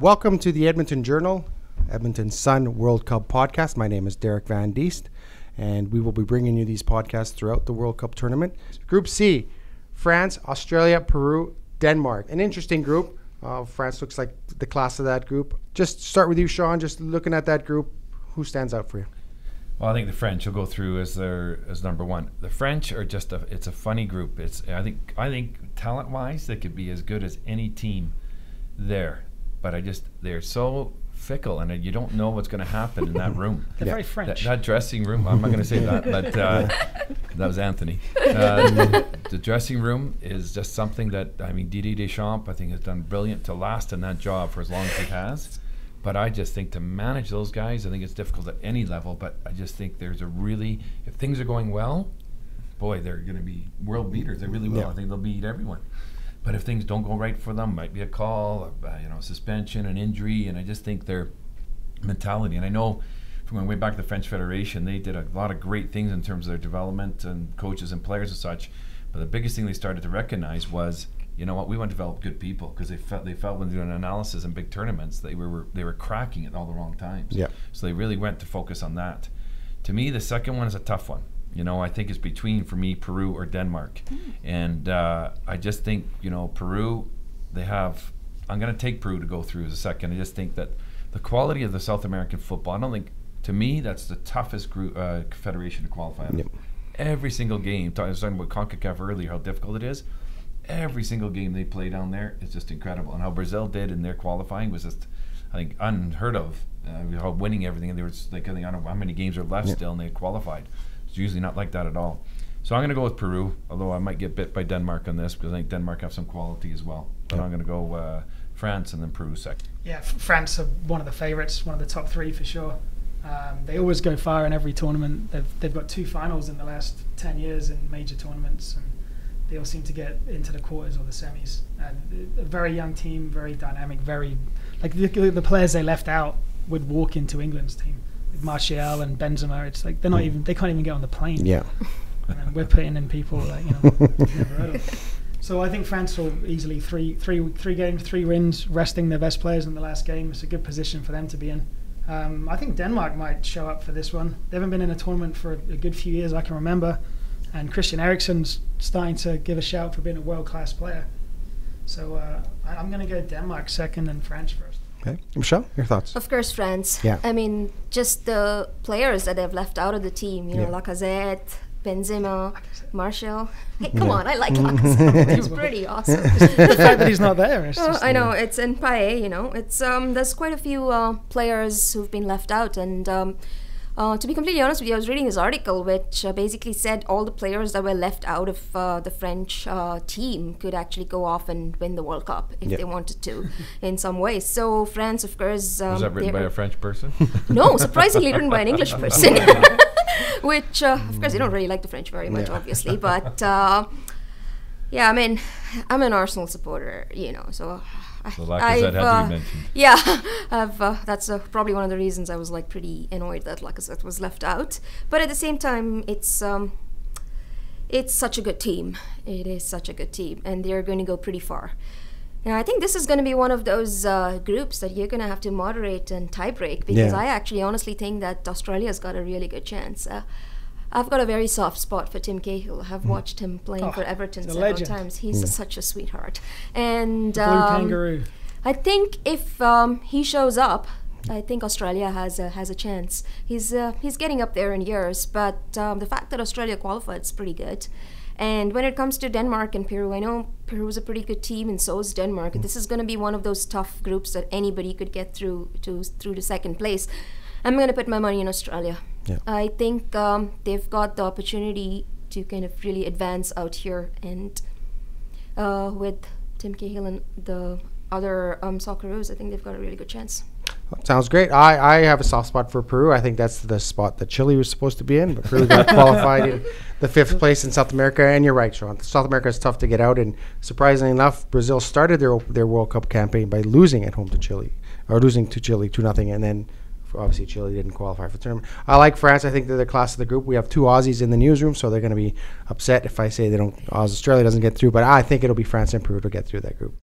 Welcome to the Edmonton Journal, Edmonton Sun World Cup podcast. My name is Derek Van Diest, and we will be bringing you these podcasts throughout the World Cup tournament. Group C, France, Australia, Peru, Denmark. An interesting group. France looks like the class of that group. Just start with you, Sean. Just looking at that group, who stands out for you? Well, I think the French will go through as number one. The French are just it's a funny group. I think talent-wise they could be as good as any team there, but they're so fickle, and you don't know what's going to happen in that room. They're very French. That dressing room. I'm not going to say that, but that was Anthony. The dressing room is just something that Didier Deschamps I think has done brilliant to last in that job for as long as he has. But I just think to manage those guys, I think it's difficult at any level. But I just think if things are going well, boy, they're going to be world beaters. They really will. Yeah. I think they'll beat everyone. But if things don't go right for them, might be a call, suspension, an injury, and I just think their mentality. And I know from going way back to the French Federation, they did a lot of great things in terms of their development and coaches and players and such. But the biggest thing they started to recognize was, you know what, we want to develop good people, because they felt when doing analysis in big tournaments they were cracking at all the wrong times. Yeah. So they really went to focus on that. To me, the second one is a tough one. I think it's between, for me, Peru or Denmark. And I just think, Peru, I'm going to take Peru to go through as a second. I just think that the quality of the South American football, I don't think, to me, that's the toughest group, federation to qualify out of. Yep. Every single game, I was talking about CONCACAF earlier, how difficult it is. Every single game they play down there is just incredible. And how Brazil did in their qualifying was just, I think, unheard of. How winning everything, and they were like, I don't know how many games are left still, and they qualified. It's usually not like that at all. So I'm going to go with Peru, although I might get bit by Denmark on this, because I think Denmark have some quality as well. But I'm going to go France and then Peru second. Yeah, France are one of the favourites, one of the top three for sure. They always go far in every tournament. They've got 2 finals in the last 10 years in major tournaments, and they all seem to get into the quarters or the semis. And a very young team, very dynamic, very like the players they left out would walk into England's team. Like Martial and Benzema, it's like they can't even get on the plane. Yeah. And we're putting in people that we've never heard of. So I think France will easily three games, 3 wins, resting their best players in the last game. It's a good position for them to be in. I think Denmark might show up for this one. They haven't been in a tournament for a good few years, I can remember. And Christian Eriksen's starting to give a shout for being a world-class player. So I'm going to go Denmark second and France first. Okay. Michelle, your thoughts? Of course, France. Yeah. Just the players that they've left out of the team, Lacazette, Benzema, Martial. Hey, come on, I like Lacazette. He's pretty awesome. The fact that he's not there. It's just I know, it's in Paé, it's there's quite a few players who've been left out, and to be completely honest with you, I was reading this article which basically said all the players that were left out of the French team could actually go off and win the World Cup if they wanted to in some way. So France, of course... was that written by a French person? No, surprisingly written by an English person. Which, of course, they don't really like the French very much, obviously. But, I'm an Arsenal supporter, so... So Lacazette had to be mentioned. Yeah, that's probably one of the reasons I was pretty annoyed that Lacazette was left out. But at the same time, it's such a good team. It is such a good team, and they're going to go pretty far. Now, I think this is going to be one of those groups that you're going to have to moderate and tiebreak, because I actually honestly think that Australia's got a really good chance. I've got a very soft spot for Tim Cahill. I've watched him playing for Everton several times. He's such a sweetheart. And Blue kangaroo. I think if he shows up, I think Australia has a chance. He's getting up there in years, but the fact that Australia qualified is pretty good. And when it comes to Denmark and Peru, I know Peru is a pretty good team, and so is Denmark. This is going to be one of those tough groups that anybody could get through to second place. I'm going to put my money in Australia. Yeah. I think they've got the opportunity to kind of really advance out here, and with Tim Cahill and the other Socceroos, I think they've got a really good chance. Sounds great. I have a soft spot for Peru. I think that's the spot that Chile was supposed to be in, but Peru got qualified in the 5th place in South America. And you're right, Sean. South America is tough to get out, and surprisingly enough, Brazil started their World Cup campaign by losing at home to Chile, or losing to Chile 2-0, and then obviously Chile didn't qualify for the tournament. I like France. I think they're the class of the group. We have 2 Aussies in the newsroom, so they're going to be upset if I say Australia doesn't get through. But I think it'll be France and Peru to get through that group.